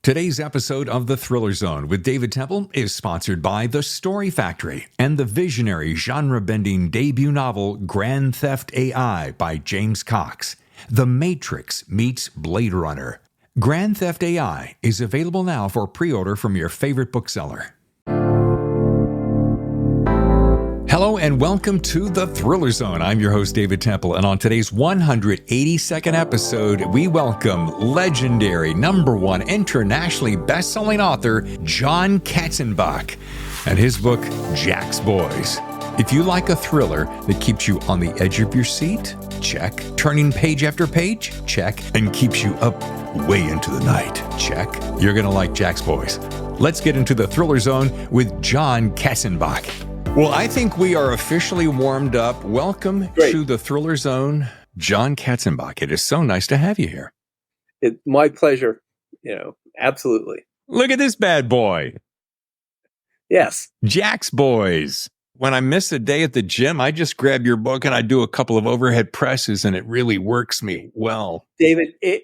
Today's episode of The Thriller Zone with David Temple is sponsored by The Story Factory and the visionary genre-bending debut novel Grand Theft AI by James Cox. The Matrix meets Blade Runner. Grand Theft AI is available now for pre-order from your favorite bookseller. Hello and welcome to The Thriller Zone. I'm your host, David Temple, and on today's 182nd episode, we welcome legendary #1 internationally best-selling author John Katzenbach and his book, Jack's Boys. If you like a thriller that keeps you on the edge of your seat, check. Turning page after page, check. And keeps you up way into the night, check. You're going to like Jack's Boys. Let's get into The Thriller Zone with John Katzenbach. Well, I think we are officially warmed up. Welcome to The Thriller Zone, John Katzenbach. It is so nice to have you here. It's my pleasure. Absolutely. Look at this bad boy. Yes. Jack's Boys. When I miss a day at the gym, I just grab your book and I do a couple of overhead presses, and it really works me well. David, it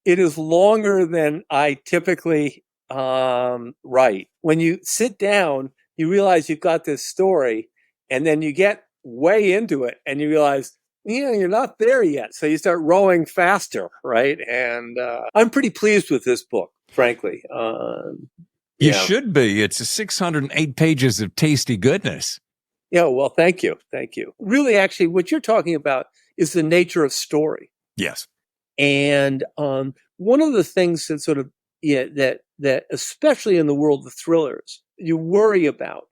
is longer than I typically write. When you sit down, you realize you've got this story, and then you get way into it, and you realize, you're not there yet. So you start rowing faster, right? And I'm pretty pleased with this book, frankly. You should be. It's 608 pages of tasty goodness. Yeah, well, thank you. Thank you. Really, actually, what you're talking about is the nature of story. Yes. And one of the things that sort of, that especially in the world of thrillers, you worry about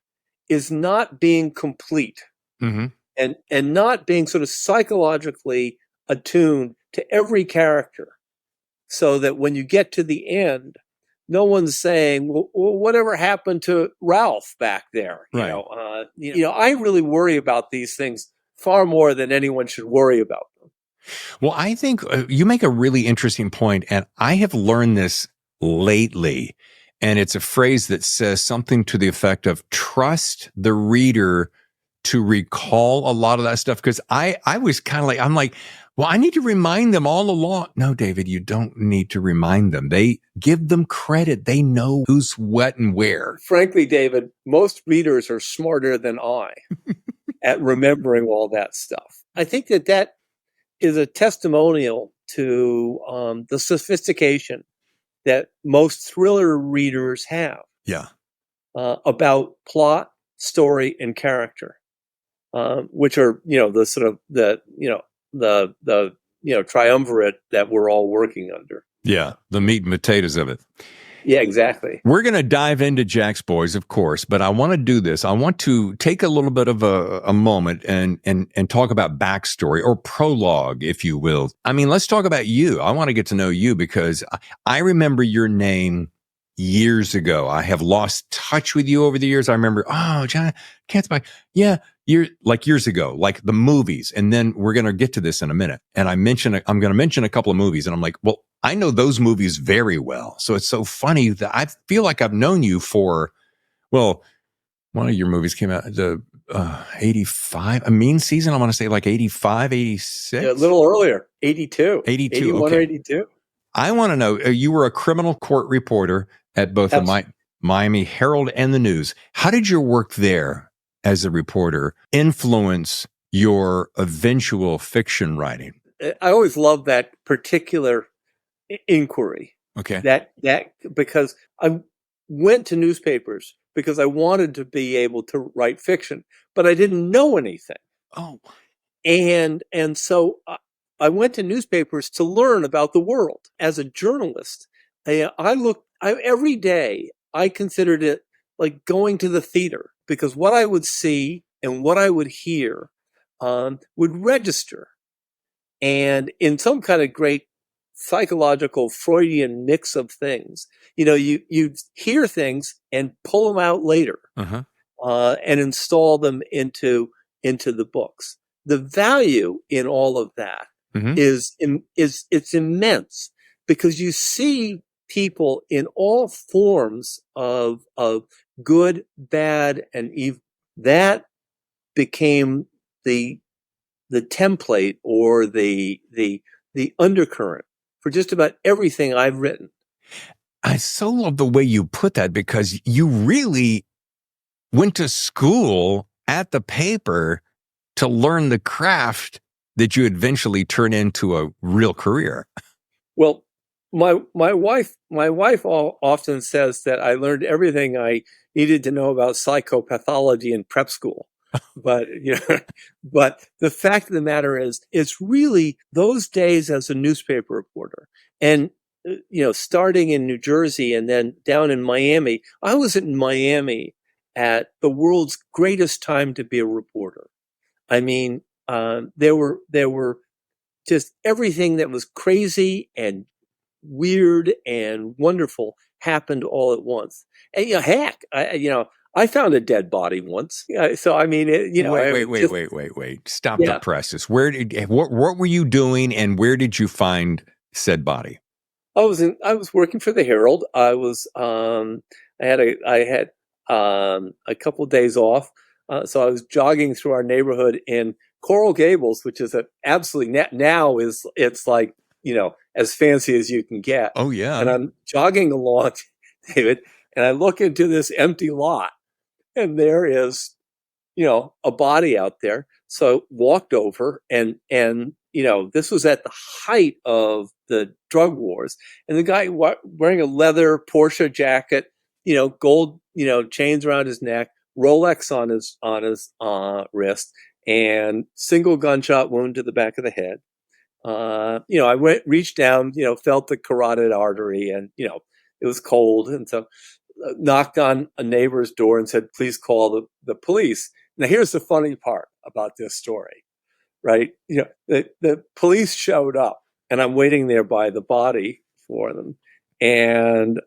is not being complete and not being sort of psychologically attuned to every character, so that when you get to the end, no one's saying, well, whatever happened to Ralph back there? Right. I really worry about these things far more than anyone should worry about them. Well, I think you make a really interesting point, and I have learned this lately, and it's a phrase that says something to the effect of trust the reader to recall a lot of that stuff. Because I was kind of like, I'm like, well, I need to remind them all along. No, David, you don't need to remind them. They give them credit. They know who's what and where. Frankly, David, most readers are smarter than I at remembering all that stuff. I think that is a testimonial to the sophistication that most thriller readers have. Yeah. About plot, story, and character, which are, the sort of the triumvirate that we're all working under. Yeah. The meat and potatoes of it. Yeah, exactly. We're going to dive into Jack's Boys, of course, but I want to do this. I want to take a little bit of a moment and talk about backstory or prologue, if you will. I mean, let's talk about you. I want to get to know you because I remember your name years ago. I have lost touch with you over the years. I remember, John Katzenbach. Yeah, years ago, like the movies. And then we're going to get to this in a minute. And I'm going to mention a couple of movies. And I'm like, well, I know those movies very well. So it's so funny that I feel like I've known you for, well, one of your movies came out, the 85, a Mean Season. I want to say like 85, 86. Yeah, a little earlier, 82. 82, 81 okay. Or 82. I want to know, you were a criminal court reporter at both the Miami Herald and the News. How did your work there as a reporter influence your eventual fiction writing? I always loved that particular inquiry. Okay. That because I went to newspapers because I wanted to be able to write fiction, but I didn't know anything. Oh. And so I went to newspapers to learn about the world. As a journalist, every day I considered it like going to the theater, because what I would see and what I would hear would register. And in some kind of great psychological Freudian mix of things, you hear things and pull them out later and install them into the books. The value in all of that is it's immense, because you see people in all forms of good, bad, and evil. That became the template or the undercurrent for just about everything I've written. I so love the way you put that, because you really went to school at the paper to learn the craft that you eventually turn into a real career. Well, my wife often says that I learned everything I needed to know about psychopathology in prep school. But but the fact of the matter is, it's really those days as a newspaper reporter, and starting in New Jersey and then down in Miami. I was in Miami at the world's greatest time to be a reporter. I mean, there were just everything that was crazy and weird and wonderful happened all at once. And heck, I found a dead body once. So I mean, Wait. Stop the Yeah. presses. What were you doing, and where did you find said body? I was working for the Herald. I had a couple of days off, so I was jogging through our neighborhood in Coral Gables, which is now it's like as fancy as you can get. Oh yeah. And I'm jogging along, David, and I look into this empty lot, and there is a body out there. So I walked over, and this was at the height of the drug wars, and the guy wearing a leather Porsche jacket, gold, chains around his neck, Rolex on his wrist, and single gunshot wound to the back of the head. I reached down, felt the carotid artery, and it was cold, and so knocked on a neighbor's door and said, "Please call the police." Now, here's the funny part about this story, right? The police showed up, and I'm waiting there by the body for them, and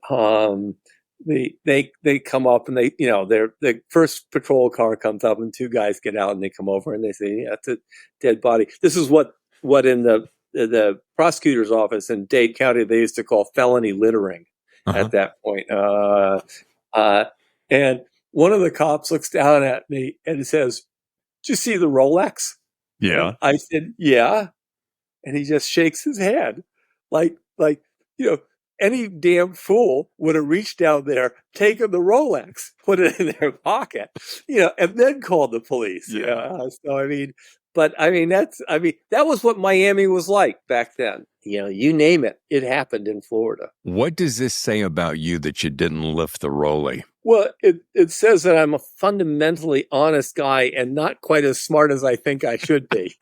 they come up, and the first patrol car comes up, and two guys get out, and they come over, and they say, "Yeah, it's a dead body." This is what in the prosecutor's office in Dade County they used to call felony littering. At that point. And one of the cops looks down at me and says, "Did you see the Rolex?" Yeah. And I said, "Yeah." And he just shakes his head like, any damn fool would have reached down there, taken the Rolex, put it in their pocket, and then called the police. Yeah. So, that was what Miami was like back then. You name it, it happened in Florida. What does this say about you that you didn't lift the rollie? Well, it says that I'm a fundamentally honest guy and not quite as smart as I think I should be.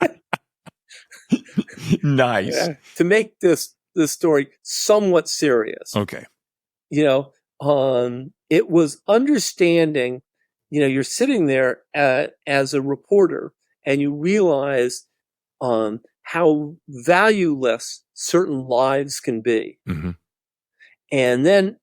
Nice. Yeah. To make this story somewhat serious. Okay. It was understanding, you're sitting there as a reporter, and you realize how valueless certain lives can be. Mm-hmm. And then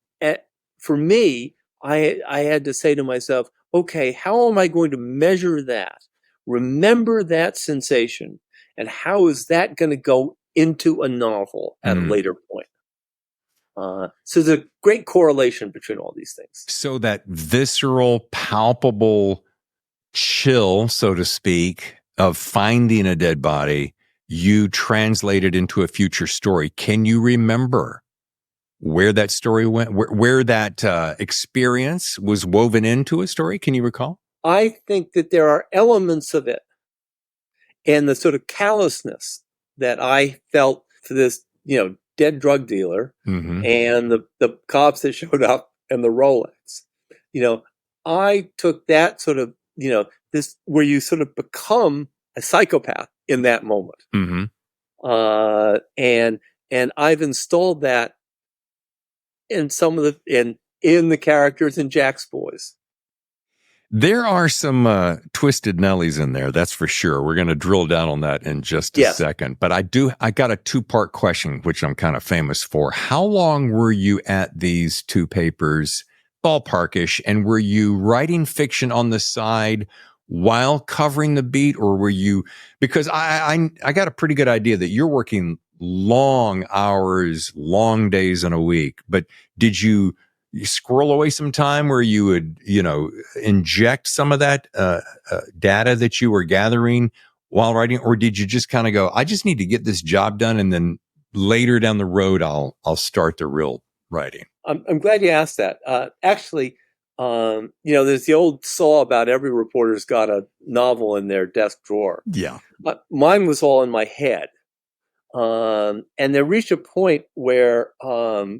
for me, I had to say to myself, okay, how am I going to measure that? Remember that sensation, and how is that going to go into a novel at a later point? So there's a great correlation between all these things. So that visceral, palpable chill, so to speak, of finding a dead body, you translated into a future story. Can you remember where that story went, where that experience was woven into a story? Can you recall? I think that there are elements of it, and the sort of callousness that I felt for this, dead drug dealer, and the cops that showed up, and the Rolex. I took that sort of, this where you sort of become a psychopath in that moment. And I've installed that in some of in the characters in Jack's Boys. There are some twisted Nellies in there, that's for sure. We're going to drill down on that in just a second. But I got a two-part question, which I'm kind of famous for. How long were you at these two papers, ballparkish, and were you writing fiction on the side while covering the beat, or were you, because I got a pretty good idea that you're working long hours, long days in a week, but did you squirrel away some time where you would, inject some of that data that you were gathering while writing, or did you just kind of go, I just need to get this job done, and then later down the road, I'll start the real writing? I'm glad you asked that. Actually, there's the old saw about every reporter's got a novel in their desk drawer. Yeah. But mine was all in my head. And there reached a point where I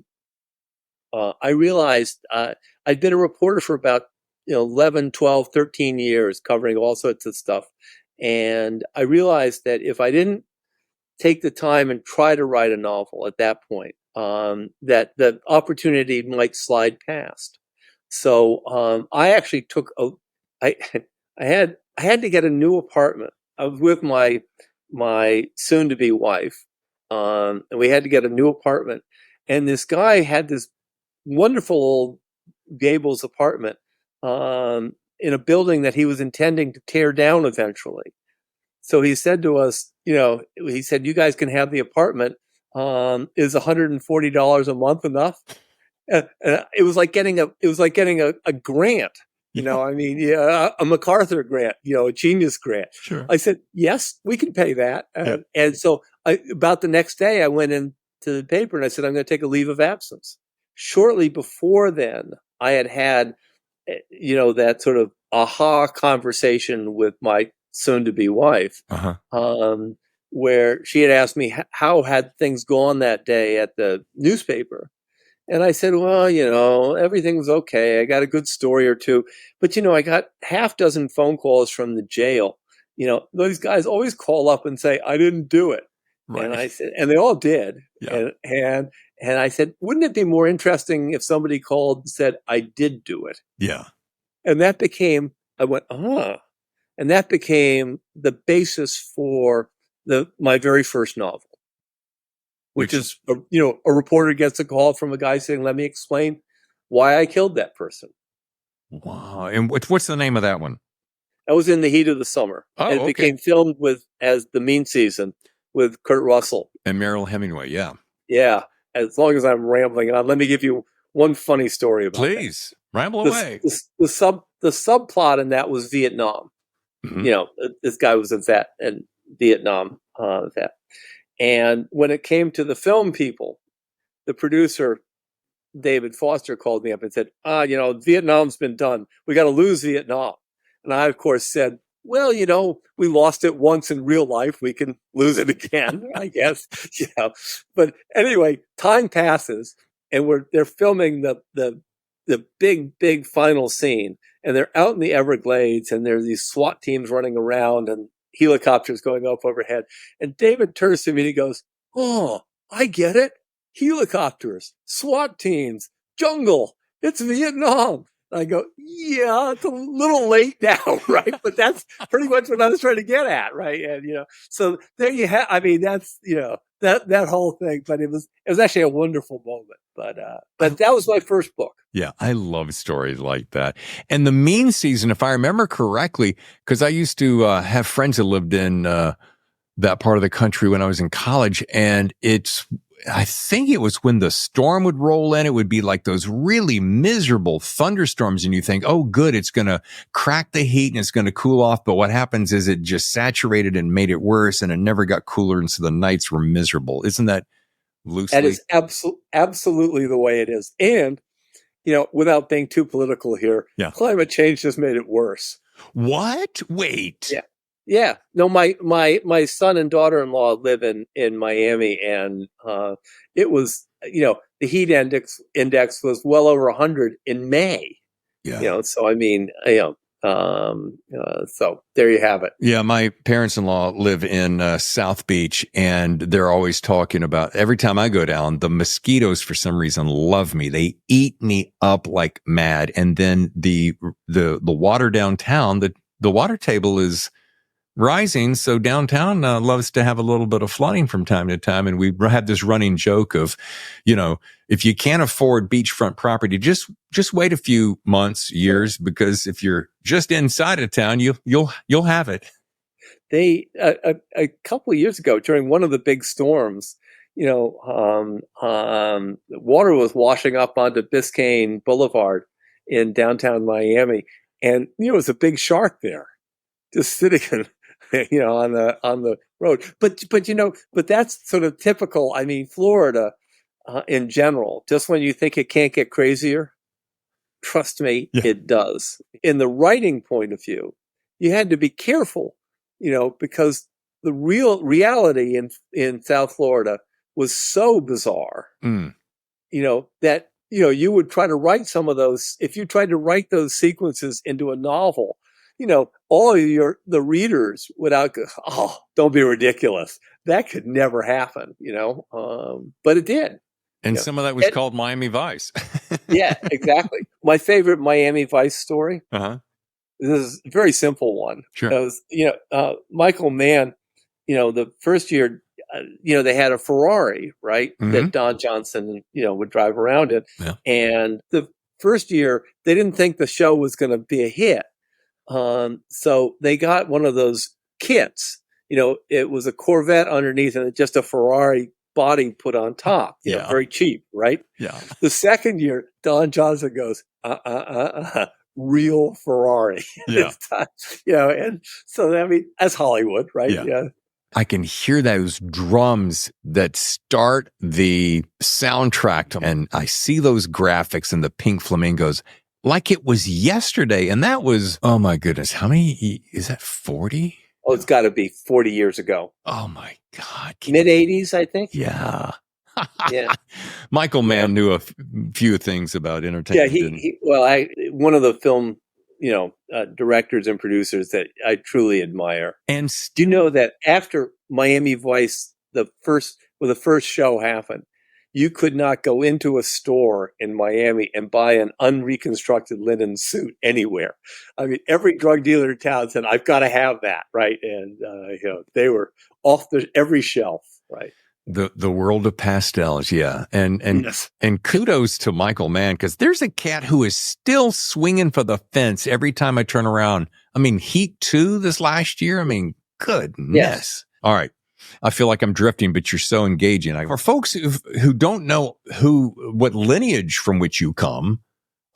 realized I'd been a reporter for about 11, 12, 13 years, covering all sorts of stuff. And I realized that if I didn't take the time and try to write a novel at that point, that the opportunity might slide past. So I actually I I had to get a new apartment. I was with my soon to be wife, and we had to get a new apartment. And this guy had this wonderful old Gables apartment in a building that he was intending to tear down eventually. So he said to us, he said, "You guys can have the apartment. Is $140 a month enough?" It was like getting a grant. Yeah. I mean, yeah, a MacArthur grant, a Genius grant. Sure. I said, "Yes, we can pay that." Yeah. And so about the next day, I went into the paper and I said, "I'm going to take a leave of absence." Shortly before then, I had that sort of aha conversation with my soon-to-be wife, where she had asked me how had things gone that day at the newspaper. And I said, "Well, everything was okay. I got a good story or two. But, I got half dozen phone calls from the jail. Those guys always call up and say, 'I didn't do it.'" Right. And I said, and they all did. Yeah. And I said, "Wouldn't it be more interesting if somebody called and said, 'I did do it'?" Yeah. And that became, I went, and that became the basis for my very first novel, which is, a reporter gets a call from a guy saying, "Let me explain why I killed that person." Wow. And what's the name of that one? That was in the heat of the summer. Oh, And it okay. became filmed as The Mean Season with Kurt Russell. And Mariel Hemingway. Yeah. Yeah. As long as I'm rambling on, let me give you one funny story about that. Please ramble away. The subplot in that was Vietnam. Mhm. This guy was a vet and Vietnam vet. And when it came to the film people, the producer, David Foster, called me up and said, "Vietnam's been done. We got to lose Vietnam." And I, of course, said, "Well, we lost it once in real life. We can lose it again, I guess." But anyway, time passes, and they're filming the big final scene, and they're out in the Everglades, and there's these SWAT teams running around and helicopters going up overhead. And David turns to me and he goes, "Oh, I get it. Helicopters, SWAT teams, jungle. It's Vietnam." I go, "Yeah, it's a little late now, right?" But that's pretty much what I was trying to get at, right? And so there you have. I mean, that's that whole thing. But it was actually a wonderful moment. But that was my first book. Yeah, I love stories like that. And The Mean Season, if I remember correctly, because I used to have friends that lived in that part of the country when I was in college, and I think it was when the storm would roll in, it would be like those really miserable thunderstorms, and you think, "Oh, good, it's going to crack the heat and it's going to cool off." But what happens is it just saturated and made it worse, and it never got cooler, and so the nights were miserable. Isn't that loosely? That is absolutely the way it is. And without being too political here, Yeah. climate change just made it worse. What? Wait. Yeah. Yeah. No, my son and daughter-in-law live in Miami, and it was, the heat index was well over 100 in May. Yeah. So I mean, so there you have it. Yeah, my parents-in-law live in South Beach, and they're always talking about, every time I go down, the mosquitoes for some reason love me. They eat me up like mad. And then the water downtown, the water table is rising. So downtown loves to have a little bit of flooding from time to time. And we have this running joke of, if you can't afford beachfront property, just wait a few months, years, because if you're just inside of town, you'll have it. They a couple of years ago, during one of the big storms, water was washing up onto Biscayne Boulevard in downtown Miami, and there was a big shark there, just sitting on the road. But that's sort of typical. I mean, Florida, in general, just when you think it can't get crazier, trust me, Yeah. it does. In the writing point of view, you had to be careful, because the reality in South Florida was so bizarre, Mm. that, you would try to write some of those. If you tried to write those sequences into a novel, all of the readers would go, oh, don't be ridiculous. That could never happen, but it did. And some of that was called Miami Vice. Yeah, exactly. My favorite Miami Vice story. Uh-huh. This is a very simple one. Sure. It was, Michael Mann, the first year, they had a Ferrari, right? Mm-hmm. That Don Johnson, would drive around in. Yeah. And the first year, they didn't think the show was going to be a hit. So they got one of those kits. It was a Corvette underneath and just a Ferrari body put on top. Very cheap, right? Yeah. The second year, Don Johnson goes, real Ferrari. Yeah. And so, that's Hollywood, right? Yeah. I can hear those drums that start the soundtrack, and I see those graphics and the pink flamingos like it was yesterday. And that was, oh my goodness, how many, is that 40? Oh, it's got to be 40 years ago. Oh my God. Mid 80s, I think. Yeah. Yeah. Michael Mann knew a few things about entertainment. Yeah, one of the film, directors and producers that I truly admire. And do you know that after Miami Vice, the first show happened, you could not go into a store in Miami and buy an unreconstructed linen suit anywhere. I mean, every drug dealer in town said, "I've got to have that," right? And they were off every shelf, right? The world of pastels, yeah. And yes. And kudos to Michael Mann, because there's a cat who is still swinging for the fence every time I turn around. I mean, Heat 2 this last year. I mean, goodness. Yes. All right. I feel like I'm drifting, but you're so engaging. For folks who don't know what lineage from which you come,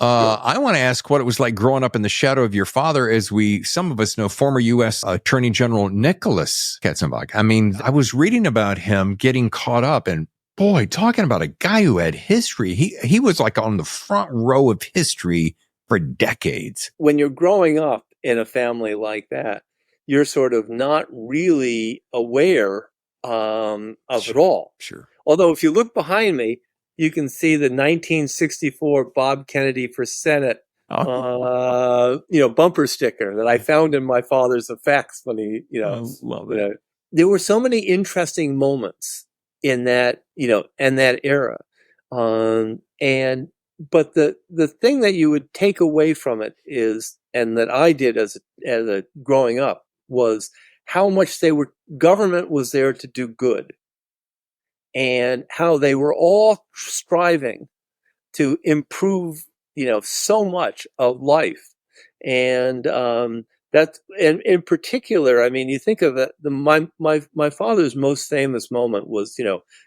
I want to ask what it was like growing up in the shadow of your father, as some of us know, former U.S. Attorney General Nicholas Katzenbach. I mean, I was reading about him getting caught up, and boy, talking about a guy who had history. He was like on the front row of history for decades. When you're growing up in a family like that, you're sort of not really aware of it all. Sure. Although if you look behind me, you can see the 1964 Bob Kennedy for Senate, bumper sticker that I found in my father's effects when he, love it. There were so many interesting moments in that, and that era. But the thing that you would take away from it is, and that I did as a growing up, was how much government was there to do good, and how they were all striving to improve, so much of life. And that, and in particular, I mean, you think of it, my father's most famous moment was,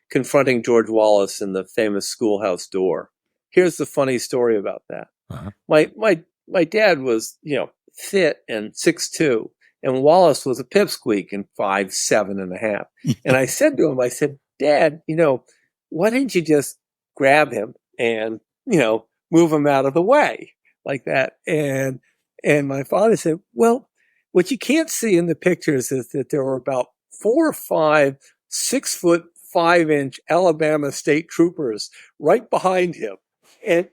confronting George Willis in the famous schoolhouse door. Here's the funny story about that. Uh-huh. My dad was, fit and 6'2", and Wallace was a pipsqueak and 5'7.5". And I said to him, Dad, why didn't you just grab him and, move him out of the way like that? And my father said, well, what you can't see in the pictures is that there were about 4 or 5 6'5" Alabama state troopers right behind him. And,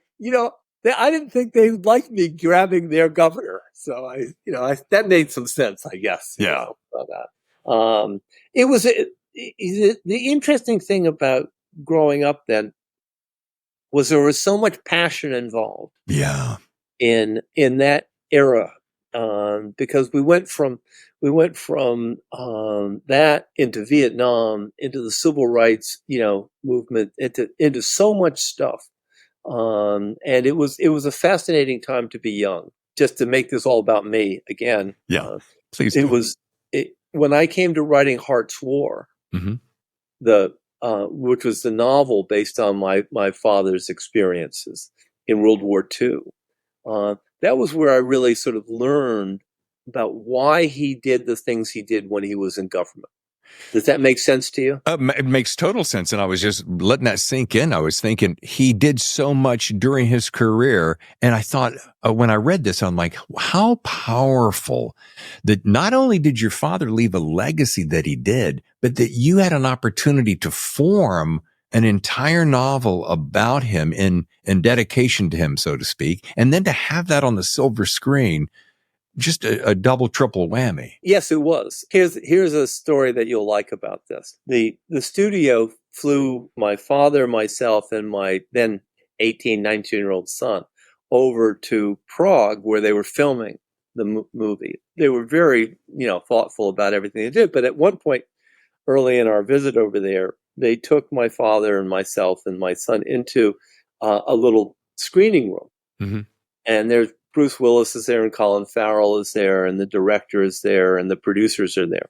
I didn't think they liked me grabbing their governor. So that made some sense, I guess. Yeah. About that. It was the interesting thing about growing up then was there was so much passion involved. Yeah. In that era, because we went from that into Vietnam, into the civil rights, movement, into so much stuff. And it was a fascinating time to be young. Just to make this all about me again. Yeah, please. When I came to writing HART'S WAR, mm-hmm. Which was the novel based on my father's experiences in World War II. That was where I really sort of learned about why he did the things he did when he was in government. Does that make sense to you? It makes total sense. And I was just letting that sink in. I was thinking he did so much during his career. And I thought, when I read this, I'm like, how powerful that not only did your father leave a legacy that he did, but that you had an opportunity to form an entire novel about him in dedication to him, so to speak. And then to have that on the silver screen, just a double, triple whammy. Yes, it was. Here's a story that you'll like about this. The studio flew my father, myself, and my then 18, 19-year-old son over to Prague, where they were filming the movie. They were very, thoughtful about everything they did. But at one point early in our visit over there, they took my father and myself and my son into a little screening room. Mm-hmm. And there's Bruce Willis is there, and Colin Farrell is there, and the director is there, and the producers are there.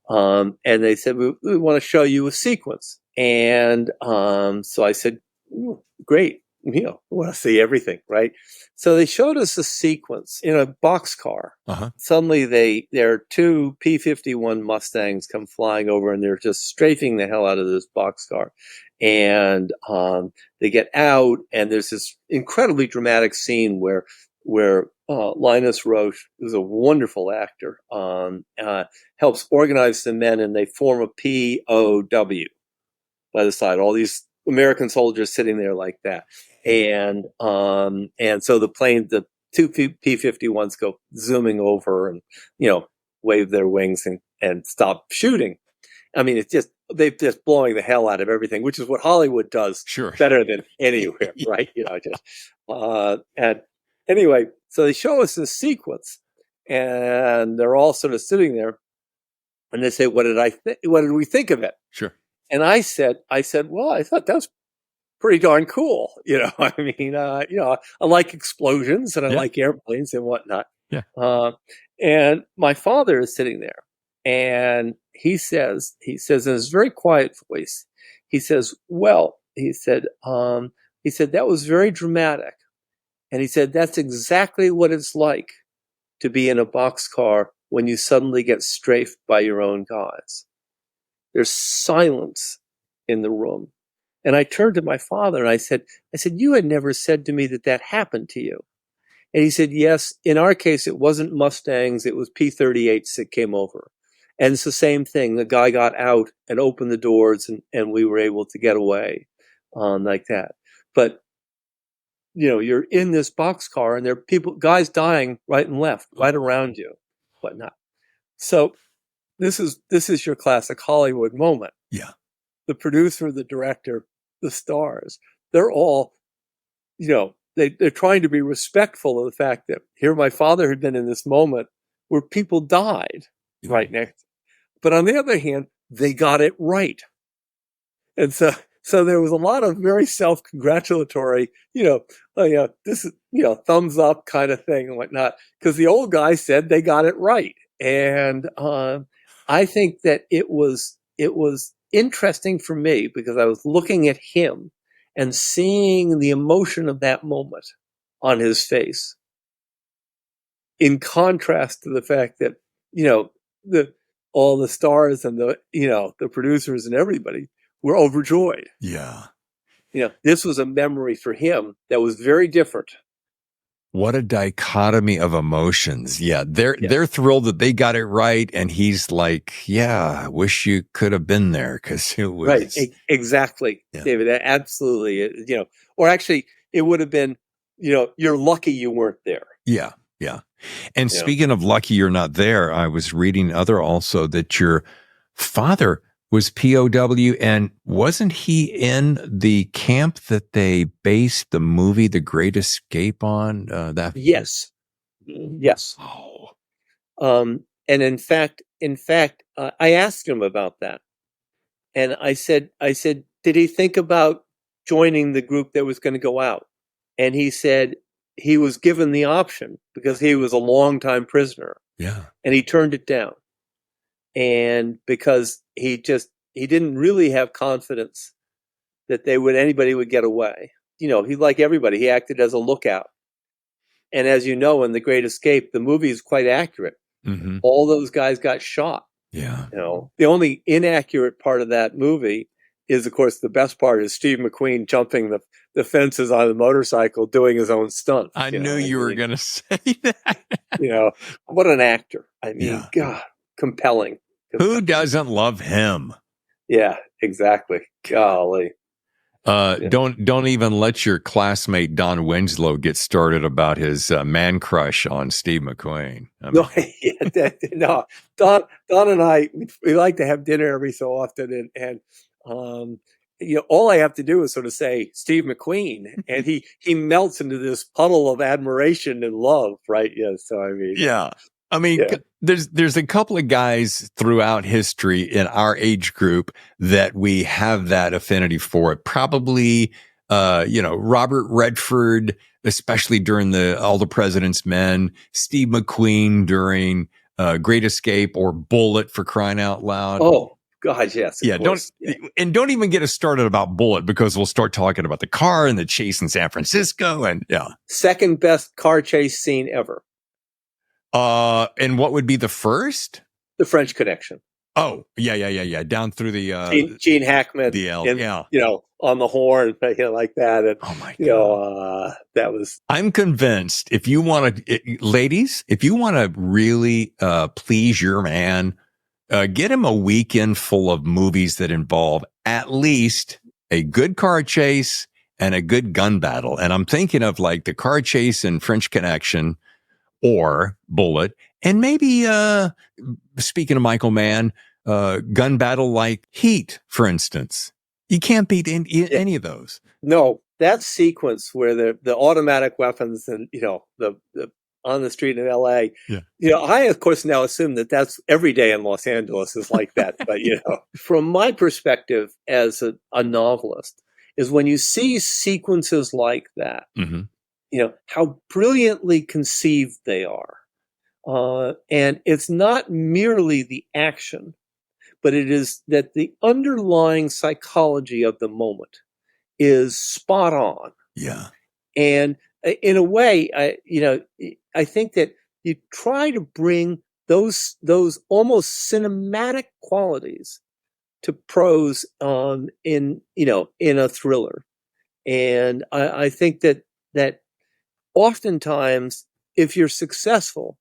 And they said, we want to show you a sequence. And so I said, great, I want to see everything, right? So they showed us a sequence in a boxcar. Uh-huh. Suddenly there are two P-51 Mustangs come flying over, and they're just strafing the hell out of this boxcar. And they get out, and there's this incredibly dramatic scene where Linus Roche, who's a wonderful actor, helps organize the men, and they form a POW by the side. All these American soldiers sitting there like that, and so the two P-51s go zooming over and wave their wings and stop shooting. I mean, they're just blowing the hell out of everything, which is what Hollywood does better than anywhere, right? And anyway, so they show us this sequence, and they're all sort of sitting there, and they say, "What did we think of it?" Sure. And I said, "Well, I thought that was pretty darn cool." I mean, I like explosions and I like airplanes and whatnot. Yeah. And my father is sitting there, and he says in his very quiet voice, he says, "Well," he said, "that was very dramatic." And he said, "That's exactly what it's like to be in a boxcar when you suddenly get strafed by your own guys." There's silence in the room. And I turned to my father and I said, "You had never said to me that happened to you." And he said, "Yes, in our case, it wasn't Mustangs, it was P-38s that came over. And it's the same thing. The guy got out and opened the doors, and we were able to get away like that. But you're in this boxcar, and there are guys dying right and left, right around you, whatnot." So this is your classic Hollywood moment. Yeah. The producer, the director, the stars, they're all, they're trying to be respectful of the fact that here my father had been in this moment where people died right next. But on the other hand, they got it right. And so there was a lot of very self-congratulatory, this is, thumbs up kind of thing and whatnot, because the old guy said they got it right. And I think that it was interesting for me because I was looking at him and seeing the emotion of that moment on his face, in contrast to the fact that, all the stars and the producers and everybody were overjoyed. Yeah. This was a memory for him that was very different. What a dichotomy of emotions. Yeah. They're thrilled that they got it right. And he's like, yeah, I wish you could have been there because it was. Right. Exactly, yeah. David. Absolutely. Or actually it would have been, you're lucky you weren't there. Yeah. Yeah. And speaking of lucky you're not there, I was reading also that your father was POW, and wasn't he in the camp that they based the movie The Great Escape on? Yes. Oh. And in fact, I asked him about that, and I said, did he think about joining the group that was going to go out? And he said he was given the option because he was a longtime prisoner. Yeah. And he turned it down. And because he didn't really have confidence that anybody would get away. He, like everybody, he acted as a lookout. And as you know, in The Great Escape, the movie is quite accurate. Mm-hmm. All those guys got shot Yeah. The only inaccurate part of that movie is, of course, the best part is Steve McQueen jumping the fences on the motorcycle, doing his own stunts. I knew you were going to say that. What an actor. I mean, Yeah. God, compelling. Who doesn't love him? Yeah, exactly. Golly. Don't even let your classmate Don Winslow get started about his man crush on Steve McQueen. Don and I, we like to have dinner every so often, and all I have to do is sort of say Steve McQueen, and he melts into this puddle of admiration and love, right? Yeah. So I mean, there's a couple of guys throughout history in our age group that we have that affinity for. Probably, Robert Redford, especially during All the President's Men, Steve McQueen during Great Escape, or Bullet, for crying out loud. Oh God, yes. Yeah, don't even get us started about Bullet, because we'll start talking about the car and the chase in San Francisco, and second best car chase scene ever. And what would be the first? The French Connection. Oh, yeah. Down through the Gene Hackman, on the horn, like that. And, oh my God, that was. I'm convinced if you want to, ladies, if you want to really please your man, get him a weekend full of movies that involve at least a good car chase and a good gun battle. And I'm thinking of like the car chase in French Connection, or Bullet, and maybe, speaking of Michael Mann, gun battle like Heat, for instance. You can't beat any of those. No, that sequence where the automatic weapons and, the on the street in LA. Yeah. I, of course, now assume that that's every day in Los Angeles is like that. But, from my perspective as a novelist, is when you see sequences like that, mm-hmm. How brilliantly conceived they are. And it's not merely the action, but it is that the underlying psychology of the moment is spot on. Yeah. And in a way, I think that you try to bring those almost cinematic qualities to prose in a thriller. And I think that oftentimes, if you're successful,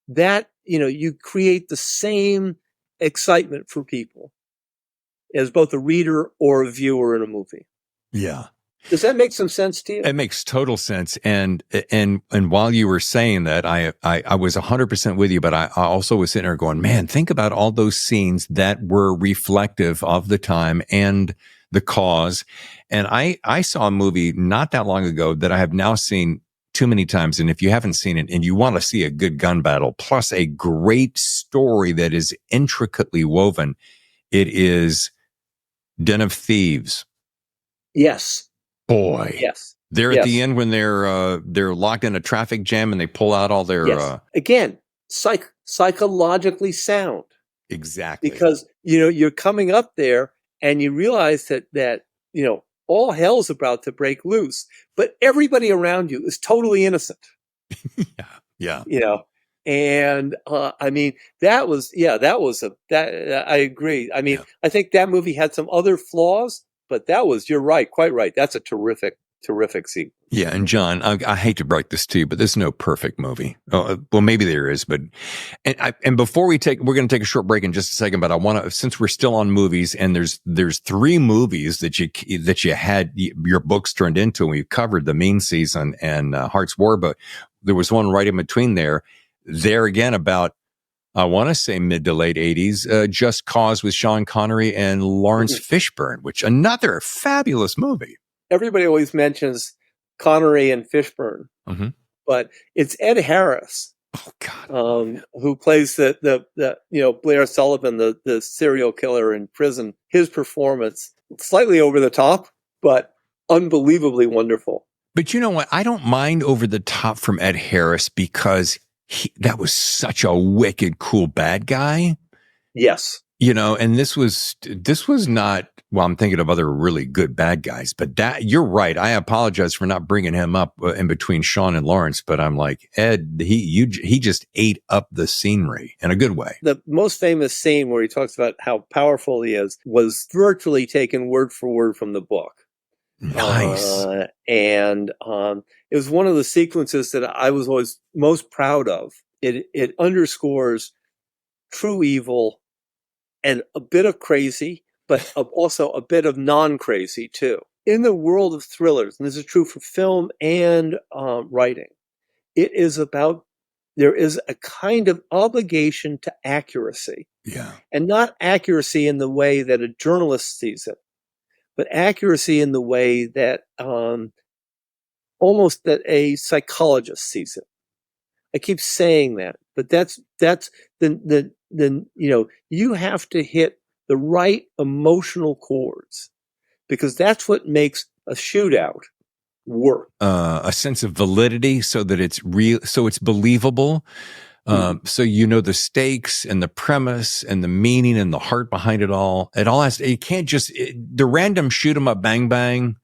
that, you create the same excitement for people as both a reader or a viewer in a movie. Yeah. Does that make some sense to you? It makes total sense. And while you were saying that, I was 100% with you, but I also was sitting there going, man, think about all those scenes that were reflective of the time and the cause. And I saw a movie not that long ago that I have now seen too many times. And if you haven't seen it and you want to see a good gun battle plus a great story that is intricately woven, it is Den of Thieves. Yes. Boy. Yes. They're at the end when they're locked in a traffic jam and they pull out all their again, psychologically sound. Exactly. Because you're coming up there and you realize that all hell's about to break loose, but everybody around you is totally innocent. Yeah. And I mean, I agree. I mean, I think that movie had some other flaws, but you're right, quite right. That's a terrific sequence. Yeah. And John, I hate to break this to you, but there's no perfect movie. Well, maybe there is, but, and before we're going to take a short break in just a second, but I want to, since we're still on movies and there's 3 movies that you had your books turned into, and we've covered The Mean Season and HART'S WAR, but there was one right in between there again about, I want to say mid to late 80s, Just Cause with Sean Connery and Laurence Fishburne, which another fabulous movie. Everybody always mentions Connery and Fishburne, but it's Ed Harris, who plays the Blair Sullivan, the serial killer in prison. His performance, slightly over the top, but unbelievably wonderful. But you know what? I don't mind over the top from Ed Harris because that was such a wicked cool bad guy. Yes. And this was not, well, I'm thinking of other really good bad guys, but that, you're right. I apologize for not bringing him up in between Sean and Laurence, but I'm like, Ed, he just ate up the scenery in a good way. The most famous scene where he talks about how powerful he is was virtually taken word for word from the book. Nice. And it was one of the sequences that I was always most proud of. It underscores true evil and a bit of crazy, but also a bit of non-crazy too. In the world of thrillers, and this is true for film and writing, it is about, there is a kind of obligation to accuracy. Yeah. And not accuracy in the way that a journalist sees it, but accuracy in the way that almost that a psychologist sees it. I keep saying that, but that's then you have to hit the right emotional chords, because that's what makes a shootout work. A sense of validity, so that it's real, so it's believable. So the stakes and the premise and the meaning and the heart behind it all. It can't just the random shoot 'em up, bang bang.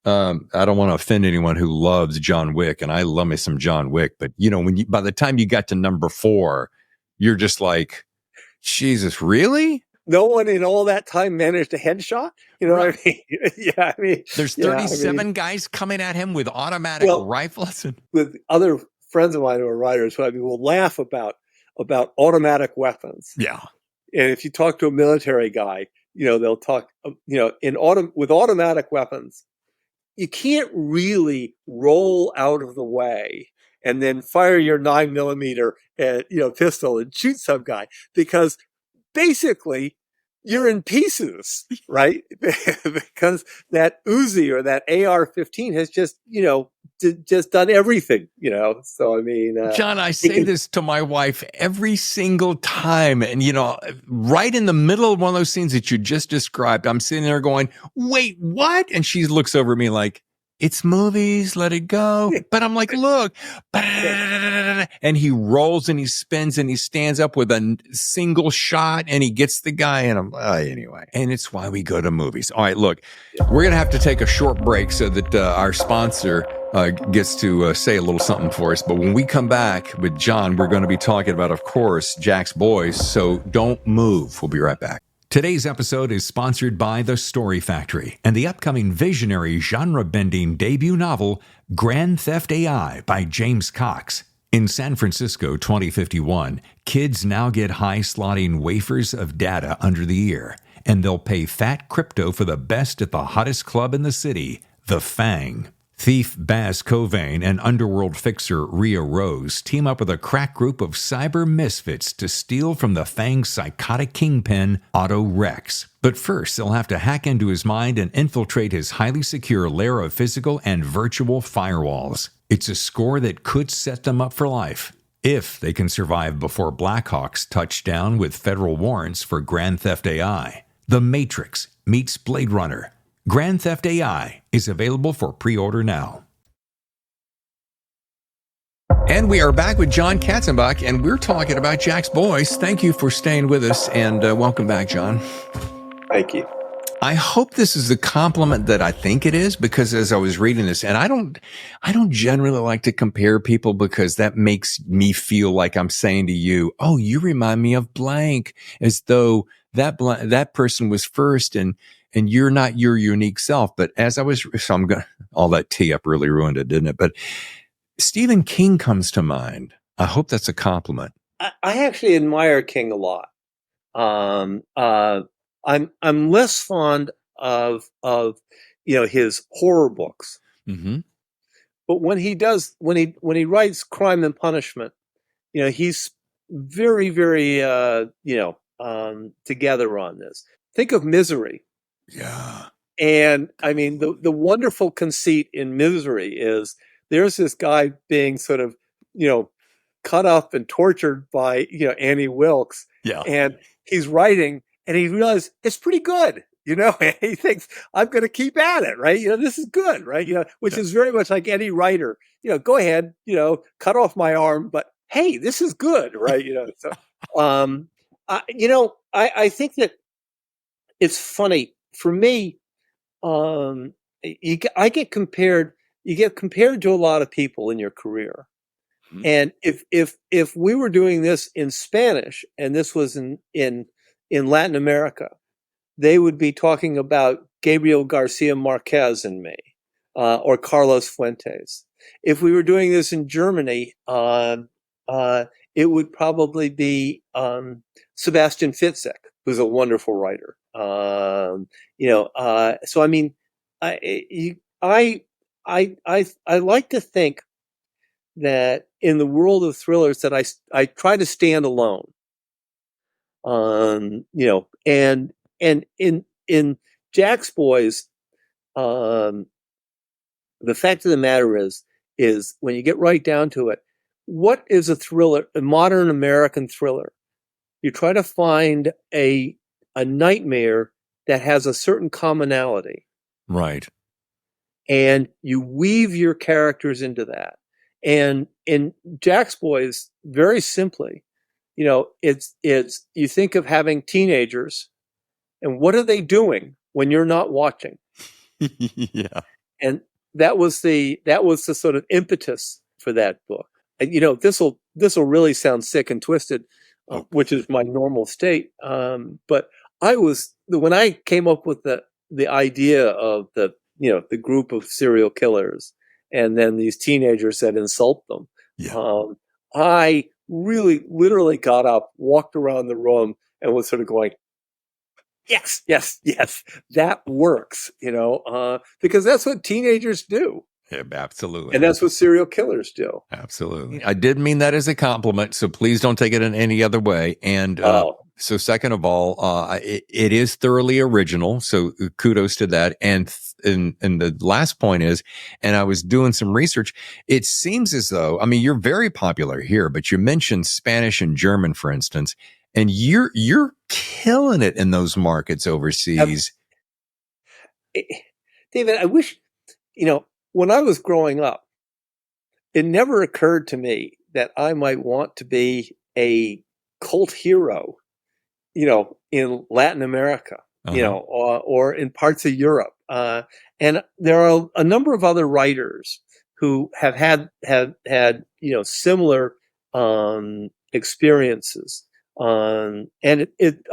I don't want to offend anyone who loves John Wick, and I love me some John Wick, but by the time you got to number 4, you're just like, Jesus, really? No one in all that time managed a headshot. You know what I mean? Yeah, I mean, there's 37 guys coming at him with automatic rifles. With other friends of mine who are writers, who will laugh about automatic weapons. Yeah, and if you talk to a military guy, they'll talk, with automatic weapons. You can't really roll out of the way and then fire your 9mm pistol and shoot some guy, because basically you're in pieces, right? Because that Uzi or that AR-15 has just done everything, So I mean, John, I say this to my wife every single time, and right in the middle of one of those scenes that you just described, I'm sitting there going, "Wait, what?" And she looks over at me like, "It's movies, let it go." But I'm like, "Look," and he rolls and he spins and he stands up with a single shot and he gets the guy. And I'm anyway. And it's why we go to movies. All right, look, we're gonna have to take a short break so that our sponsor gets to say a little something for us. But when we come back with John, we're going to be talking about, of course, Jack's Boys. So don't move. We'll be right back. Today's episode is sponsored by The Story Factory and the upcoming visionary genre-bending debut novel, Grand Theft AI by James Cox. In San Francisco 2051, kids now get high-slotting wafers of data under the ear, and they'll pay fat crypto for the best at the hottest club in the city, The Fang. Thief Baz Covain and underworld fixer Rhea Rose team up with a crack group of cyber misfits to steal from the Fang's psychotic kingpin, Otto Rex. But first, they'll have to hack into his mind and infiltrate his highly secure layer of physical and virtual firewalls. It's a score that could set them up for life, if they can survive before Blackhawks touch down with federal warrants for Grand Theft AI. The Matrix meets Blade Runner. Grand Theft AI is available for pre-order now. And we are back with John Katzenbach, and we're talking about Jack's Boys. Thank you for staying with us, and welcome back, John. Thank you. I hope this is the compliment that I think it is, because as I was reading this, and I don't generally like to compare people, because that makes me feel like I'm saying to you, "Oh, you remind me of blank," as though that person was first, and you're not your unique self. But all that tee up really ruined it, didn't it? But Stephen King comes to mind. I hope that's a compliment. I actually admire King a lot. I'm less fond of his horror books. Mm-hmm. But when he writes Crime and Punishment, he's very, very together on this. Think of Misery. Yeah. And I mean, the wonderful conceit in Misery is there's this guy being sort of, cut up and tortured by, Annie Wilkes. Yeah. And he's writing and he realizes it's pretty good, and he thinks, I'm going to keep at it, right? This is good, right? Which is very much like any writer, go ahead, cut off my arm, but hey, this is good, right? So, I think that it's funny for me. I get compared. You get compared to a lot of people in your career, Mhm. and if we were doing this in Spanish and this was in Latin America, they would be talking about Gabriel Garcia Marquez and me, or Carlos Fuentes. If we were doing this in Germany, it would probably be Sebastian Fitzek, who's a wonderful writer. So I mean, I, I I like to think that in the world of thrillers that I try to stand alone. And in Jack's Boys, um, the fact of the matter is when you get right down to it, what is a thriller, a modern American thriller? You try to find a nightmare that has a certain commonality, Right. and you weave your characters into that. And in Jack's Boys, very simply, it's you think of having teenagers, and what are they doing when you're not watching? Yeah. And that was the sort of impetus for that book. And this will really sound sick and twisted, Oh, which is my normal state. But when I came up with the idea of the group of serial killers, and then these teenagers that insult them. yeah. I really literally got up, walked around the room, and was sort of going, yes, yes, yes, that works, because that's what teenagers do. Yeah, absolutely. And that's what serial killers do. Absolutely. I did mean that as a compliment, so please don't take it in any other way. And Oh, so, second of all, it is thoroughly original. So, kudos to that. And the last point is, and I was doing some research. It seems as though, I mean, you're very popular here, but you mentioned Spanish and German, for instance, and you're killing it in those markets overseas. David, I wish, when I was growing up, it never occurred to me that I might want to be a cult hero, in Latin America, Uh-huh. or in parts of Europe. And there are a number of other writers who have had similar experiences. And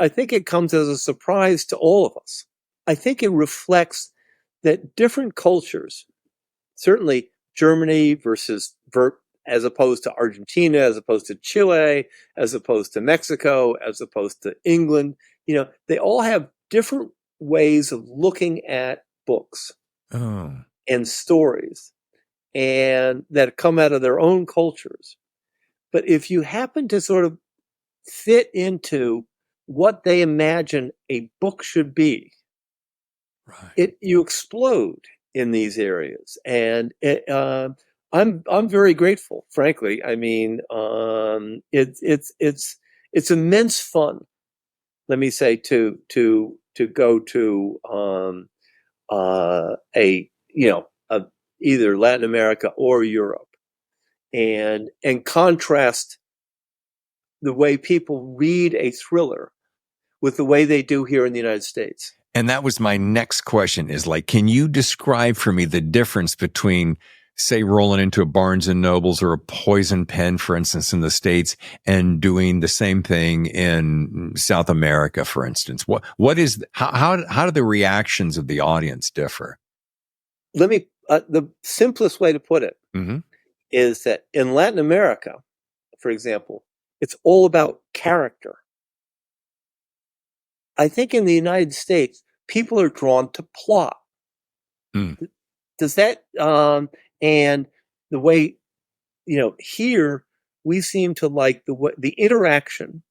I think it comes as a surprise to all of us. I think it reflects that different cultures, certainly Germany as opposed to Argentina, as opposed to Chile, as opposed to Mexico, as opposed to England, they all have different ways of looking at books Oh, and stories, and that come out of their own cultures. But if you happen to sort of fit into what they imagine a book should be, right. you explode in these areas. And I'm very grateful, frankly. I mean, it's immense fun. Let me say to go to a either Latin America or Europe, and contrast the way people read a thriller with the way they do here in the United States. And that was my next question is like, can you describe for me the difference between, say, rolling into a Barnes and Nobles or a Poison Pen, for instance, in the States, and doing the same thing in South America, for instance? What is, how do the reactions of the audience differ? The simplest way to put it Mm-hmm. is that in Latin America, for example, it's all about character. I think in the United States, people are drawn to plot. Mm. Does that, and the way, here we seem to like the interaction.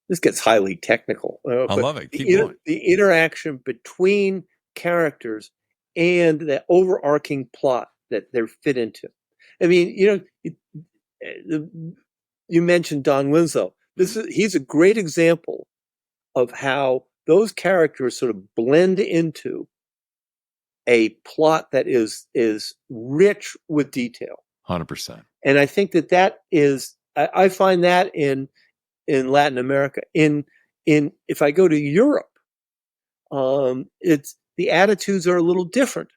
This gets highly technical, I but love it. Keep going. the interaction between characters and the overarching plot that they're fit into. I mean, you mentioned Don Winslow. He's a great example of how those characters sort of blend into a plot that is rich with detail. 100%. And I think that is, I find that in in Latin America. If I go to Europe, it's the attitudes are a little different.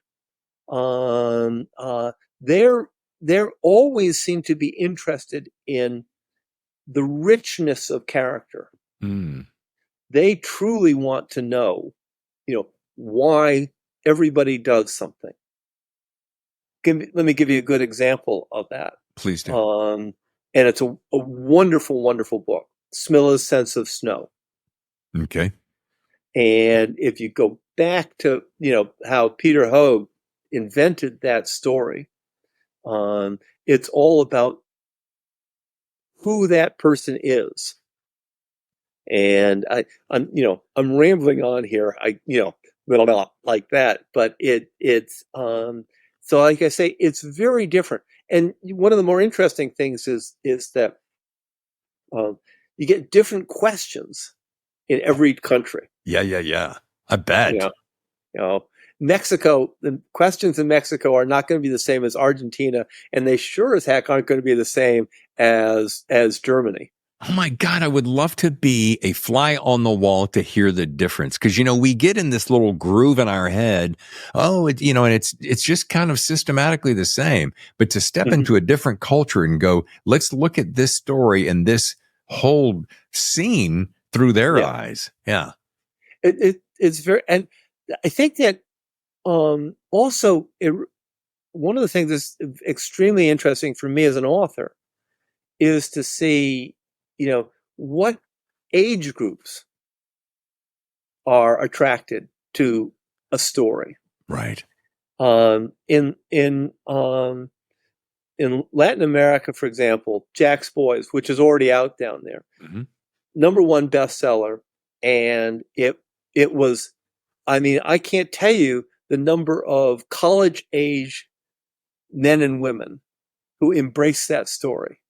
They're always seem to be interested in the richness of character. Mm. They truly want to know, why everybody does something. Let me give you a good example of that. Please do. And it's a wonderful, wonderful book, Smilla's Sense of Snow. Okay. And if you go back to, how Peter Hoag invented that story, it's all about who that person is. And I'm rambling on here. Like that, but it's so like I say, it's very different. And one of the more interesting things is that you get different questions in every country. Yeah. I bet. Mexico, the questions in Mexico are not going to be the same as Argentina, and they sure as heck aren't going to be the same as Germany. Oh my God, I would love to be a fly on the wall to hear the difference. Cause we get in this little groove in our head. Oh, and it's just kind of systematically the same, but to step into a different culture and go, let's look at this story and this whole scene through their eyes. Yeah. It's very, and I think that, also one of the things that's extremely interesting for me as an author is to see, what age groups are attracted to a story. Right. In Latin America, for example, Jack's Boys, which is already out down there, #1 bestseller, and it was. I mean, I can't tell you the number of college age men and women who embrace that story.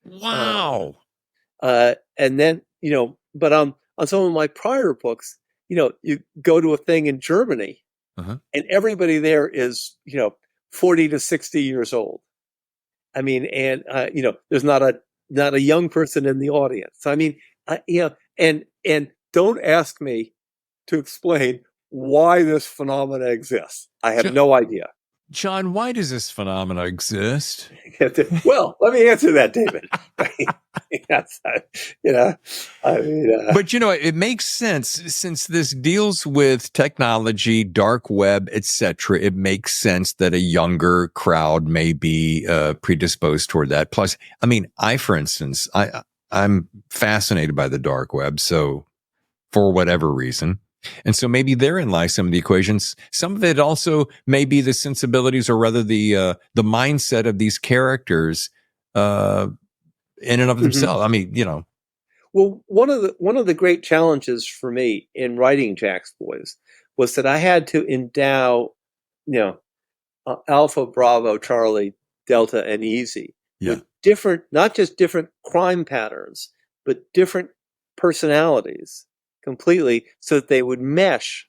Wow. And then, but on some of my prior books, you go to a thing in Germany and everybody there is, 40 to 60 years old. I mean, and, there's not a young person in the audience. I mean, and don't ask me to explain why this phenomena exists. I have no idea. John, why does this phenomena exist? Well, let me answer that, David. Yes, But it makes sense since this deals with technology, dark web, etc. It makes sense that a younger crowd may be predisposed toward that. Plus, I mean, for instance, I'm fascinated by the dark web, so for whatever reason. And so maybe therein lies some of the equations. Some of it also may be the sensibilities, or rather the mindset of these characters in and of themselves. I mean, Well, one of the great challenges for me in writing Jack's Boys was that I had to endow, Alpha, Bravo, Charlie, Delta, and Easy with different, not just different crime patterns, but different personalities completely, so that they would mesh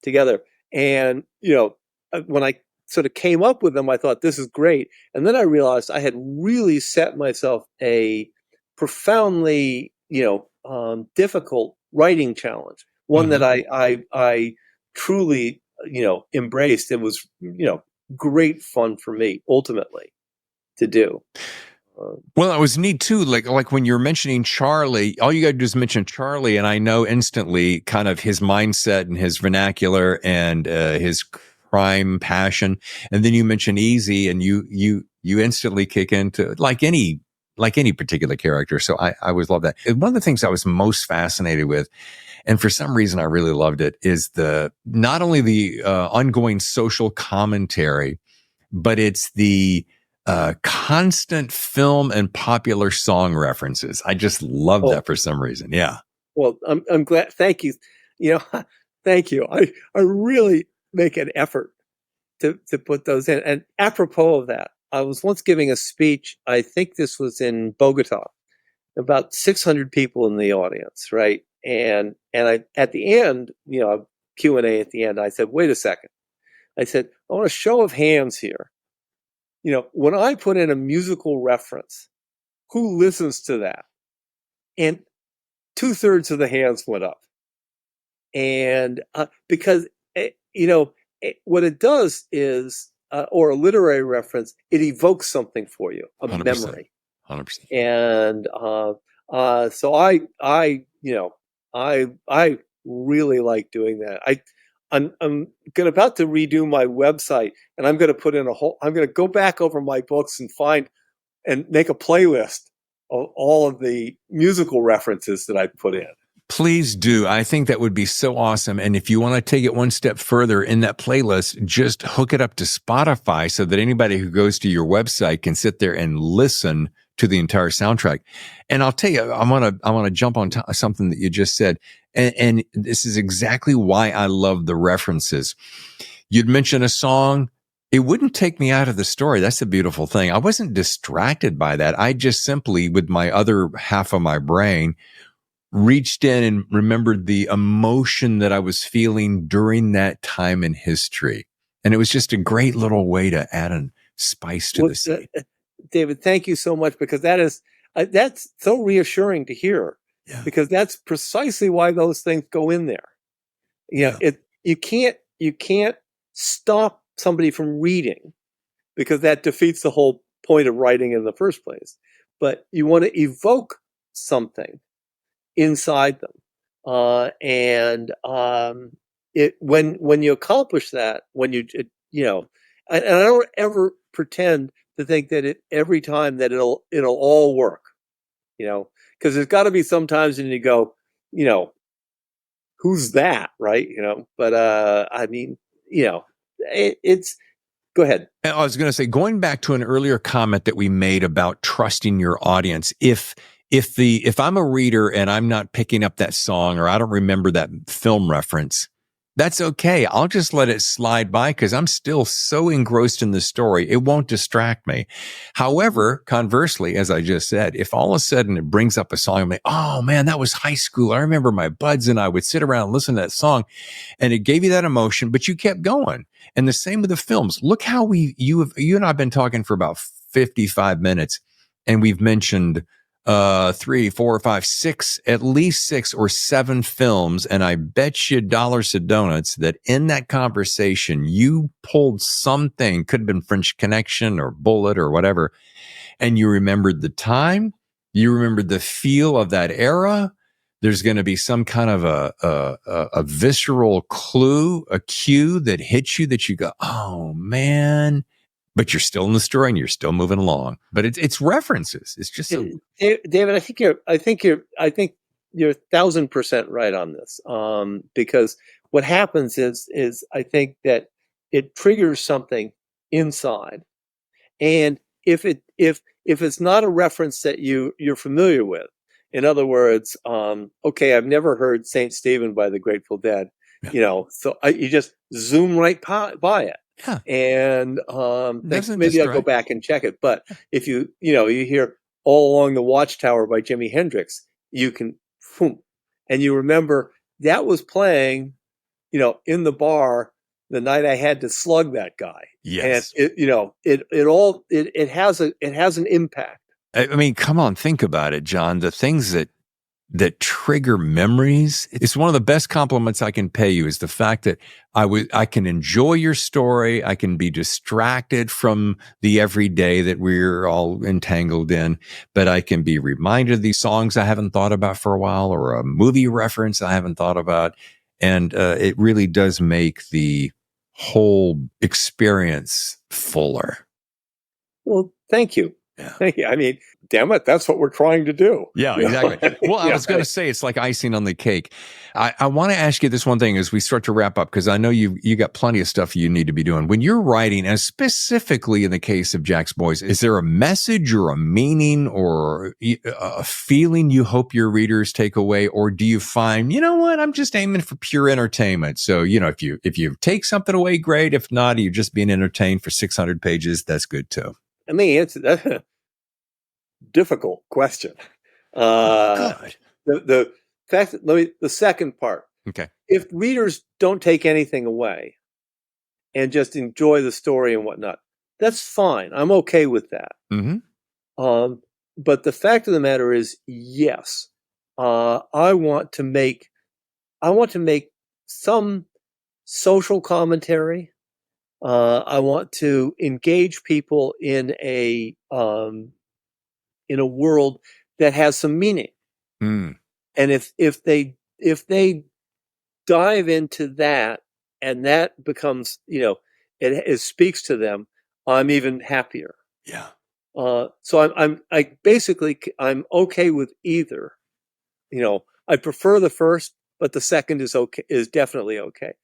together. And, when I sort of came up with them, I thought, this is great. And then I realized I had really set myself a profoundly, difficult writing challenge, one that I truly, embraced. It was, great fun for me ultimately to do. Well, it was neat too. Like when you're mentioning Charlie, all you got to do is mention Charlie, and I know instantly kind of his mindset and his vernacular and his crime passion. And then you mention Easy, and you instantly kick into like any particular character. So I always love that. One of the things I was most fascinated with, and for some reason I really loved it, is not only the ongoing social commentary, but it's the constant film and popular song references. I just love that for some reason. Yeah. Well, I'm glad. Thank you. Thank you. I really make an effort to put those in. And apropos of that, I was once giving a speech. I think this was in Bogota, about 600 people in the audience, right? And I, at the end, Q&A at the end, I said, wait a second. I said, I want a show of hands here. When I put in a musical reference, who listens to that? And 2/3 of the hands went up. And because, what it does is, or a literary reference, it evokes something for you, a 100%. memory. 100%. And so I really like doing that. I'm about to redo my website, and I'm going to put in I'm going to go back over my books and find and make a playlist of all of the musical references that I put in. Please do. I think that would be so awesome. And if you want to take it one step further in that playlist, just hook it up to Spotify so that anybody who goes to your website can sit there and listen to the entire soundtrack. And I'll tell you, I want to jump on something that you just said. And this is exactly why I love the references. You'd mention a song. It wouldn't take me out of the story. That's the beautiful thing. I wasn't distracted by that. I just simply, with my other half of my brain, reached in and remembered the emotion that I was feeling during that time in history. And it was just a great little way to add a spice to the scene. David, thank you so much, because that's so reassuring to hear, because that's precisely why those things go in there. You can't stop somebody from reading, because that defeats the whole point of writing in the first place. But you want to evoke something inside them, and when you accomplish that, and I don't ever pretend to think that every time that it'll all work, because there's got to be some times when you go, who's that, right? But I mean, it's. Go ahead. I was going to say, going back to an earlier comment that we made about trusting your audience, if I'm a reader and I'm not picking up that song, or I don't remember that film reference, that's okay. I'll just let it slide by, because I'm still so engrossed in the story, it won't distract me. However, conversely, as I just said, if all of a sudden it brings up a song, I'm like, oh man, that was high school. I remember my buds and I would sit around and listen to that song, and it gave you that emotion, but you kept going. And the same with the films. Look how you and I have been talking for about 55 minutes, and we've mentioned 3, 4, 5, 6, at least 6 or 7 films. And I bet you dollars to donuts that in that conversation, you pulled something, could have been French Connection or Bullet or whatever. And you remembered the time, you remembered the feel of that era. There's going to be some kind of a visceral clue, a cue that hits you, that you go, oh man. But you're still in the story and you're still moving along. But it's references. It's just so. David, I think you're 1,000% right on this. Because what happens is I think that it triggers something inside, and if it's not a reference that you're familiar with, in other words, okay, I've never heard Saint Stephen by the Grateful Dead, so you just zoom right by it. Yeah. And maybe I'll go back and check it. But if you hear All Along the Watchtower by Jimi Hendrix, you can, and you remember that was playing, in the bar the night I had to slug that guy. Yes. And it has an impact. I mean, come on, think about it, John. The things that trigger memories. It's one of the best compliments I can pay you, is the fact that I can enjoy your story. I can be distracted from the everyday that we're all entangled in, but I can be reminded of these songs I haven't thought about for a while, or a movie reference I haven't thought about. And it really does make the whole experience fuller. Well, thank you. Yeah. Thank you. I mean, damn it, that's what we're trying to do. Yeah, exactly. Well, I was going to say, it's like icing on the cake. I want to ask you this one thing as we start to wrap up, because I know you got plenty of stuff you need to be doing. When you're writing, and specifically in the case of Jack's Boys, is there a message or a meaning or a feeling you hope your readers take away? Or do you find, you know what, I'm just aiming for pure entertainment. So, if you take something away, great. If not, you're just being entertained for 600 pages. That's good too. I mean, it's a difficult question. Good. The fact that, the second part. Okay. If readers don't take anything away and just enjoy the story and whatnot, that's fine. I'm okay with that. Mm-hmm. But the fact of the matter is, yes, I want to make some social commentary. I want to engage people in a world that has some meaning. Mm. And if they dive into that, and that becomes, it speaks to them, I'm even happier. Yeah. So I'm okay with either. I prefer the first, but the second is definitely okay.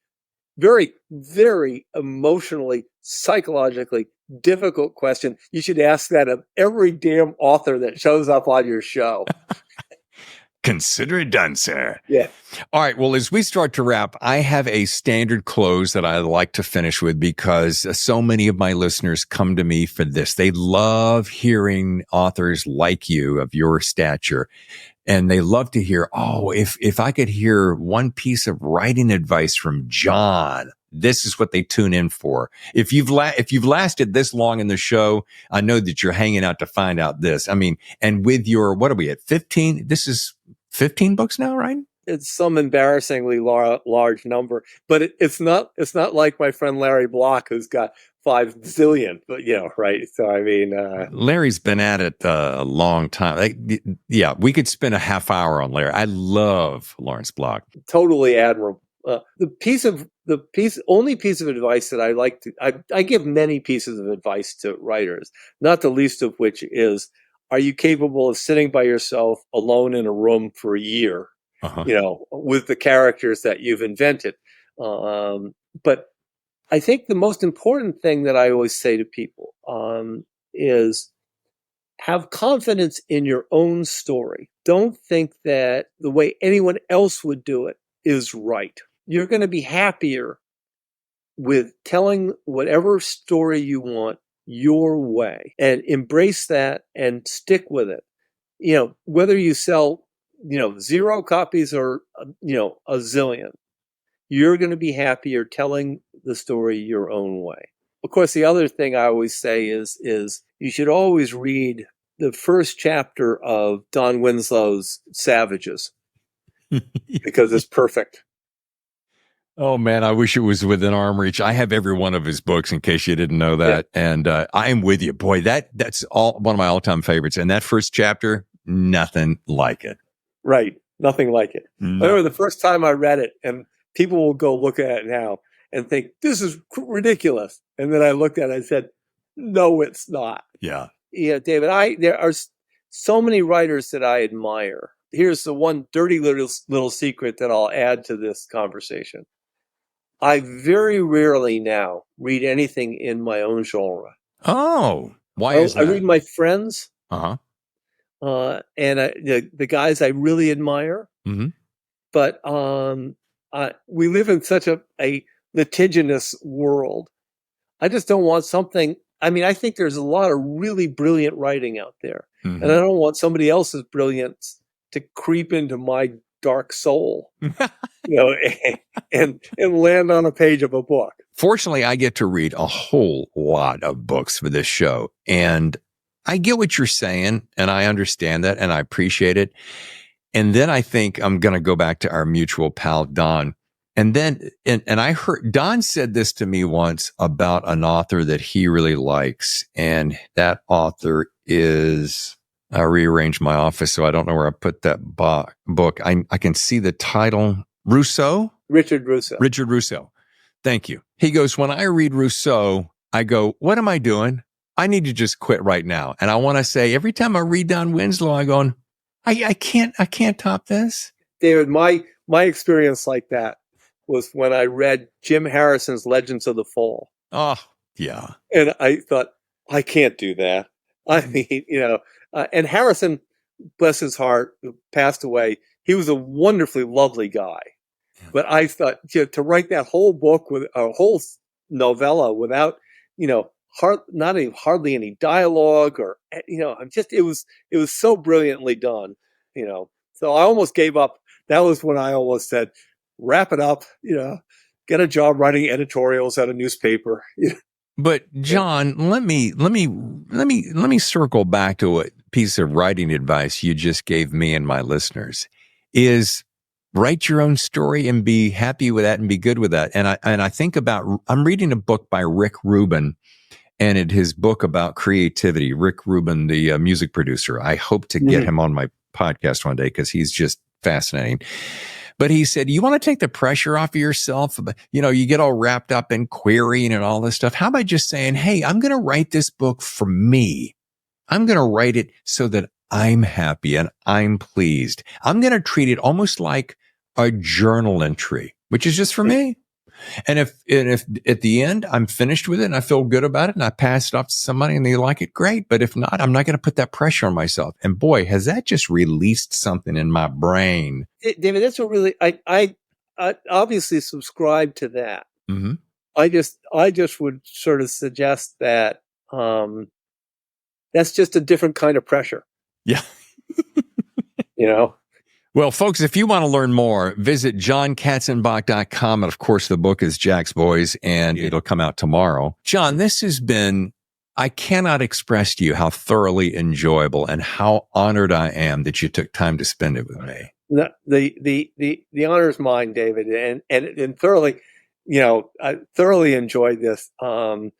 Very, very emotionally, psychologically difficult question. You should ask that of every damn author that shows up on your show. Consider it done, sir. Yeah. All right. Well, as we start to wrap, I have a standard close that I like to finish with because so many of my listeners come to me for this. They love hearing authors like you of your stature. And they love to hear, if I could hear one piece of writing advice from John, this is what they tune in for. If you've lasted this long in the show, I know that you're hanging out to find out this. I mean, and with your, what are we at, 15? This is 15 books now, right? It's some embarrassingly large number, but it's not like my friend Larry Block, who's got 5 zillion, but right. So, I mean, Larry's been at it a long time. We could spend a half hour on Larry. I love Laurence Block. Totally admirable. Only piece of advice that I like to, I give many pieces of advice to writers, not the least of which is, are you capable of sitting by yourself alone in a room for a year, with the characters that you've invented? But I think the most important thing that I always say to people is have confidence in your own story. Don't think that the way anyone else would do it is right. You're going to be happier with telling whatever story you want your way, and embrace that and stick with it. Whether you sell, 0 copies or, a zillion, you're going to be happier telling the story your own way. Of course, the other thing I always say is you should always read the first chapter of Don Winslow's Savages because it's perfect. Oh man, I wish it was within arm reach. I have every one of his books in case you didn't know that. Yeah. And I am with you. Boy, that's one of my all-time favorites. And that first chapter, nothing like it. Right. Nothing like it. No. I remember the first time I read it, and people will go look at it now and think, this is ridiculous. And then I looked at it and I said, no, it's not. Yeah. Yeah, David, there are so many writers that I admire. Here's the one dirty little secret that I'll add to this conversation. I very rarely now read anything in my own genre. Oh, why is that? I read my friends. Uh-huh. And the guys I really admire. Mm-hmm. But we live in such a litigious world. I just don't want something. I mean, I think there's a lot of really brilliant writing out there. Mm-hmm. And I don't want somebody else's brilliance to creep into my dark soul, and land on a page of a book. Fortunately, I get to read a whole lot of books for this show. And I get what you're saying, and I understand that, and I appreciate it. And then I think I'm going to go back to our mutual pal, Don. And then, and I heard Don said this to me once about an author that he really likes. And that author is, I rearranged my office, so I don't know where I put that book. I can see the title, Rousseau? Richard Rousseau. Thank you. He goes, when I read Rousseau, I go, what am I doing? I need to just quit right now. And I want to say, every time I read Don Winslow, I go, I can't top this. David, my experience like that was when I read Jim Harrison's Legends of the Fall. Oh, yeah. And I thought, I can't do that. I mean, and Harrison, bless his heart, who passed away, he was a wonderfully lovely guy. Yeah. But I thought, to write that whole book with a whole novella without, hardly any dialogue or, it was so brilliantly done, So I almost gave up. That was when I almost said, wrap it up, get a job writing editorials at a newspaper. But John, let me circle back to a piece of writing advice you just gave me and my listeners. is write your own story and be happy with that and be good with that. And I think about, I'm reading a book by Rick Rubin, and his book about creativity. Rick Rubin, the music producer. I hope to get him on my podcast one day because he's just fascinating. But he said, you want to take the pressure off of yourself? You know, you get all wrapped up in querying and all this stuff. How about just saying, hey, I'm going to write this book for me. I'm going to write it so that I'm happy and I'm pleased. I'm going to treat it almost like a journal entry, which is just for me. And if at the end I'm finished with it and I feel good about it and I pass it off to somebody and they like it, great. But if not, I'm not going to put that pressure on myself. And boy, has that just released something in my brain. David, that's what really, I obviously subscribe to that. Mm-hmm. I just would sort of suggest that that's just a different kind of pressure. Yeah. You know? Well, folks, if you want to learn more, visit johnkatzenbach.com. And of course, the book is Jack's Boys, and it'll come out tomorrow. John, this has been, I cannot express to you how thoroughly enjoyable and how honored I am that you took time to spend it with me. The honor is mine, David, and thoroughly, you know, I thoroughly enjoyed this. And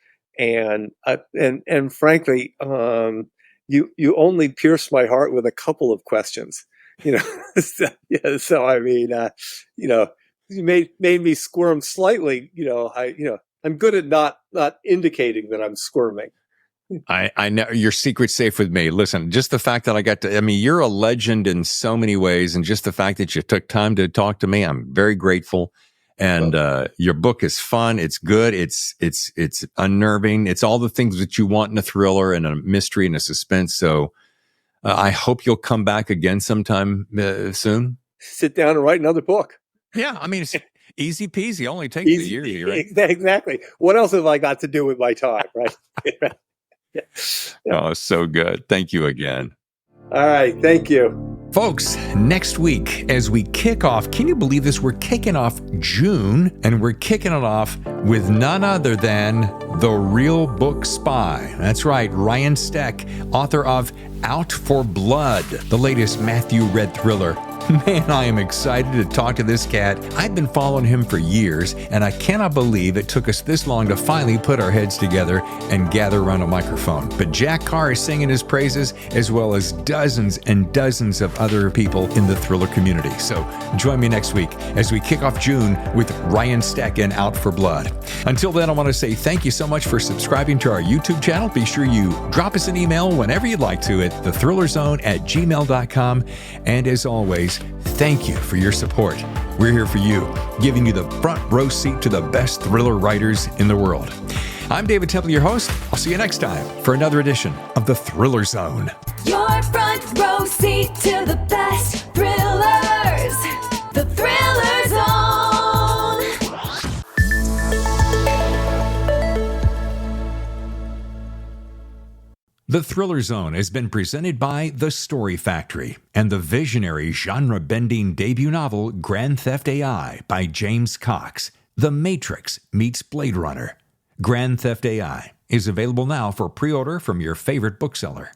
frankly, you only pierced my heart with a couple of questions. You know, so I mean, you know, you made me squirm slightly. You know, I'm good at not indicating that I'm squirming. I know your secret's safe with me. Listen, just the fact that I got to, I mean, you're a legend in so many ways, and just the fact that you took time to talk to me, I'm very grateful. And your book is fun. It's good. It's unnerving. It's all the things that you want in a thriller and a mystery and a suspense. So. I hope you'll come back again sometime soon. Sit down and write another book. Yeah, I mean, it's easy peasy. Only takes a year, right? Exactly. What else have I got to do with my time, right? Yeah. Oh, so good. Thank you again. All right. Thank you. Folks, next week, as we kick off, can you believe this? We're kicking off June, and we're kicking it off with none other than The Real Book Spy. That's right, Ryan Steck, author of Out for Blood, the latest Matthew Red thriller. Man, I am excited to talk to this cat. I've been following him for years, and I cannot believe it took us this long to finally put our heads together and gather around a microphone. But Jack Carr is singing his praises, as well as dozens and dozens of other people in the thriller community. So join me next week as we kick off June with Ryan Steck and Out for Blood. Until then, I want to say thank you so much for subscribing to our YouTube channel. Be sure you drop us an email whenever you'd like to at thethrillerzone@gmail.com. And as always, thank you for your support. We're here for you, giving you the front row seat to the best thriller writers in the world. I'm David Temple, your host. I'll see you next time for another edition of The Thriller Zone. Your front row seat to the best thrillers. The Thriller Zone. The Thriller Zone has been presented by The Story Factory and the visionary genre-bending debut novel Grand Theft AI by James Cox. The Matrix meets Blade Runner. Grand Theft AI is available now for pre-order from your favorite bookseller.